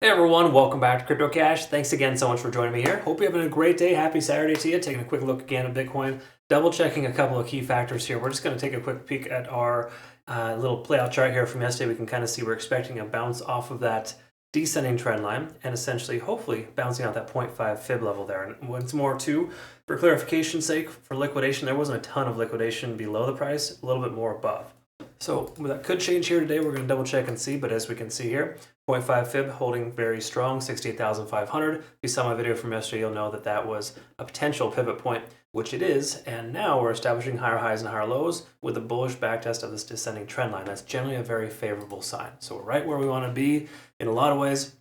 Hey everyone, welcome back to CryptoCache. Thanks again so much for joining me here. Hope you're having a great day. Happy Saturday to you. Taking a quick look again at Bitcoin, double checking a couple of key factors here. We're just going to take a quick peek at our little playout chart here from yesterday. We can kind of see we're expecting a bounce off of that descending trend line and essentially, hopefully, bouncing out that 0.5 fib level there. And once more, too, for clarification's sake, for liquidation, there wasn't a ton of liquidation below the price, a little bit more above. So that could change here today. We're going to double check and see, but as we can see here, 0.5 fib holding very strong, 68,500. If you saw my video from yesterday, you'll know that that was a potential pivot point, which it is. And now we're establishing higher highs and higher lows with a bullish backtest of this descending trend line. That's generally a very favorable sign. So we're right where we want to be in a lot of ways.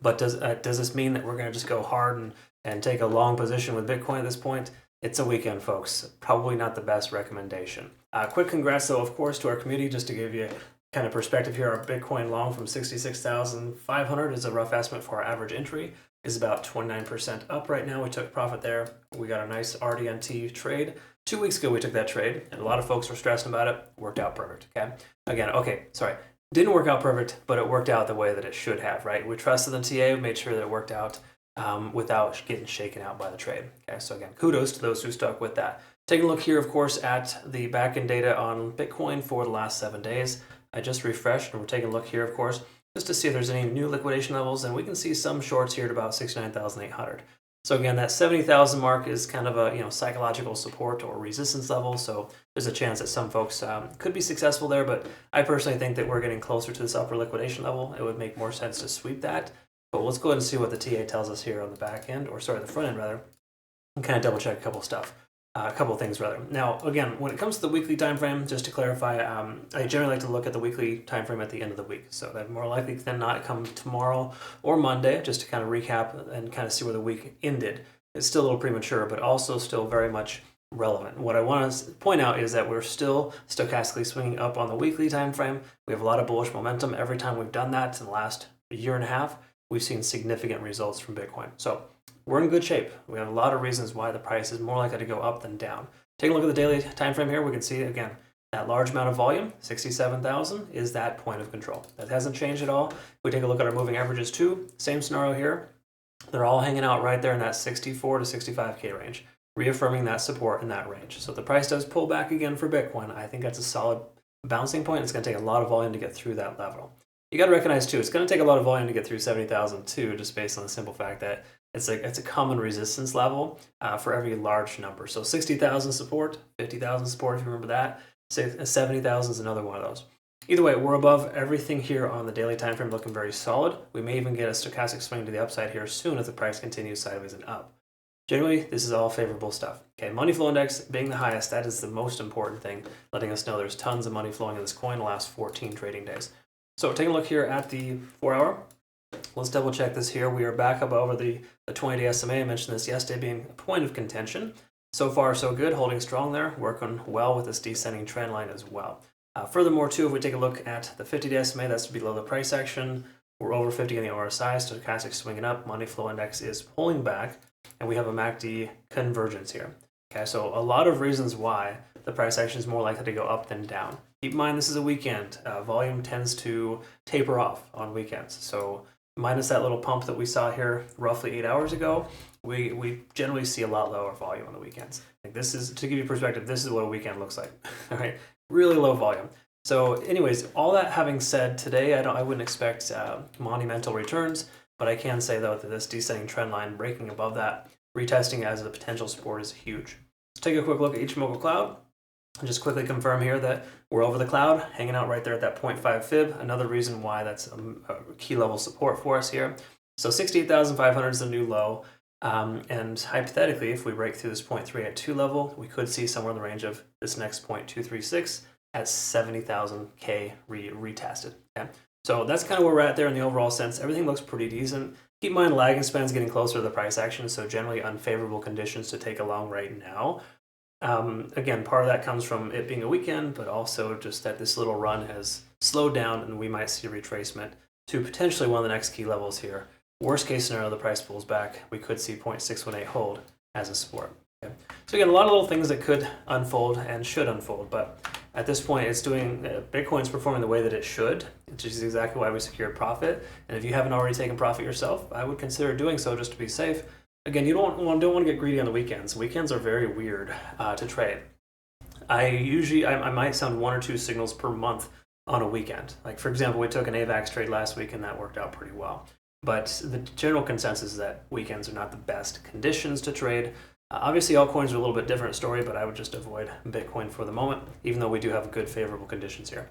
But does this mean that we're going to just go hard and take a long position with Bitcoin at this point? It's a weekend, folks. Probably not the best recommendation. Quick congrats, though, of course, to our community, just to give you kind of perspective here. Our Bitcoin long from 66,500 is a rough estimate for our average entry, is about 29% up right now. We took profit there. We got a nice RDNT trade. 2 weeks ago, we took that trade, and a lot of folks were stressing about it. Worked out perfect, okay? Again, didn't work out perfect, but it worked out the way that it should have, right? We trusted the TA, we made sure that it worked out without getting shaken out by the trade. Okay, so again, kudos to those who stuck with that. Taking a look here, of course, at the back-end data on Bitcoin for the last 7 days. I just refreshed, and we're taking a look here, of course, just to see if there's any new liquidation levels, and we can see some shorts here at about 69,800. So again, that 70,000 mark is kind of a psychological support or resistance level. So there's a chance that some folks could be successful there, but I personally think that we're getting closer to this upper liquidation level. It would make more sense to sweep that. But let's go ahead and see what the TA tells us here on the back end, or sorry, the front end rather, and kind of double check a couple things rather. Now, again, when it comes to the weekly time frame, just to clarify, I generally like to look at the weekly time frame at the end of the week. So that more likely than not come tomorrow or Monday, just to kind of recap and kind of see where the week ended. It's still a little premature, but also still very much relevant. What I want to point out is that we're still stochastically swinging up on the weekly time frame. We have a lot of bullish momentum. Every time we've done that in the last year and a half, we've seen significant results from Bitcoin. So we're in good shape. We have a lot of reasons why the price is more likely to go up than down. Take a look at the daily time frame here. We can see, again, that large amount of volume, 67,000, is that point of control. That hasn't changed at all. If we take a look at our moving averages too, same scenario here. They're all hanging out right there in that 64 to 65K range, reaffirming that support in that range. So if the price does pull back again for Bitcoin, I think that's a solid bouncing point. It's going to take a lot of volume to get through that level. You got to recognize too, it's going to take a lot of volume to get through 70,000 too, just based on the simple fact that it's a common resistance level for every large number. So 60,000 support, 50,000 support, if you remember that. 70,000 is another one of those. Either way, we're above everything here on the daily time frame, looking very solid. We may even get a stochastic swing to the upside here soon if the price continues sideways and up. Generally, this is all favorable stuff. Okay, money flow index being the highest, that is the most important thing, letting us know there's tons of money flowing in this coin the last 14 trading days. So taking a look here at the 4 hour, let's double check this here. We are back up over the 20-day SMA. I mentioned this yesterday being a point of contention. So far, so good, holding strong there, working well with this descending trend line as well. Furthermore, too, if we take a look at the 50-day SMA, that's below the price action. We're over 50 in the RSI, stochastic swinging up, money flow index is pulling back, and we have a MACD convergence here. Okay, so a lot of reasons why the price action is more likely to go up than down. Keep in mind, this is a weekend. Volume tends to taper off on weekends. So minus that little pump that we saw here roughly 8 hours ago, we generally see a lot lower volume on the weekends. Like this is, to give you perspective, this is what a weekend looks like. All right, really low volume. So anyways, all that having said, today I wouldn't expect monumental returns, but I can say though that this descending trend line breaking above that, retesting as a potential support is huge. Let's take a quick look at Ichimoku Cloud. And just quickly confirm here that we're over the cloud, hanging out right there at that 0.5 fib. Another reason why that's a key level support for us here. So 68,500 is the new low. And hypothetically, if we break through this 0.382 level, we could see somewhere in the range of this next 0.236 at 70,000K retested. Okay? So that's kind of where we're at there in the overall sense. Everything looks pretty decent. Keep in mind, lagging span's getting closer to the price action, so generally unfavorable conditions to take along right now. Again, part of that comes from it being a weekend, but also just that this little run has slowed down and we might see a retracement to potentially one of the next key levels here. Worst case scenario, the price pulls back. We could see 0.618 hold as a support. Okay? So again, a lot of little things that could unfold and should unfold, but At this point, it's doing Bitcoin's performing the way that it should, which is exactly why we secured profit. And if you haven't already taken profit yourself, I would consider doing so just to be safe. Again, you don't want to get greedy on the weekends. Weekends are very weird to trade. I might sound 1 or 2 signals per month on a weekend. Like for example, we took an AVAX trade last week and that worked out pretty well. But the general consensus is that weekends are not the best conditions to trade. Obviously, altcoins are a little bit different story, but I would just avoid Bitcoin for the moment, even though we do have good favorable conditions here.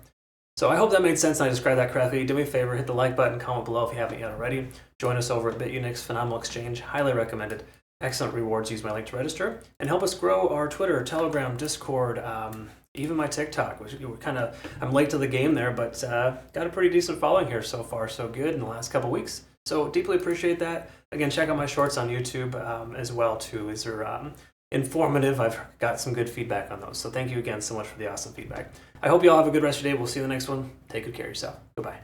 So I hope that made sense and I described that correctly. Do me a favor, hit the like button, comment below if you haven't yet already. Join us over at BitUnix, phenomenal exchange, highly recommended. Excellent rewards, use my link to register. And help us grow our Twitter, Telegram, Discord, even my TikTok, which I'm late to the game there, but got a pretty decent following here so far, so good in the last couple weeks. So deeply appreciate that. Again, check out my shorts on YouTube as well too. These are informative. I've got some good feedback on those. So thank you again so much for the awesome feedback. I hope you all have a good rest of your day. We'll see you in the next one. Take good care of yourself. Goodbye.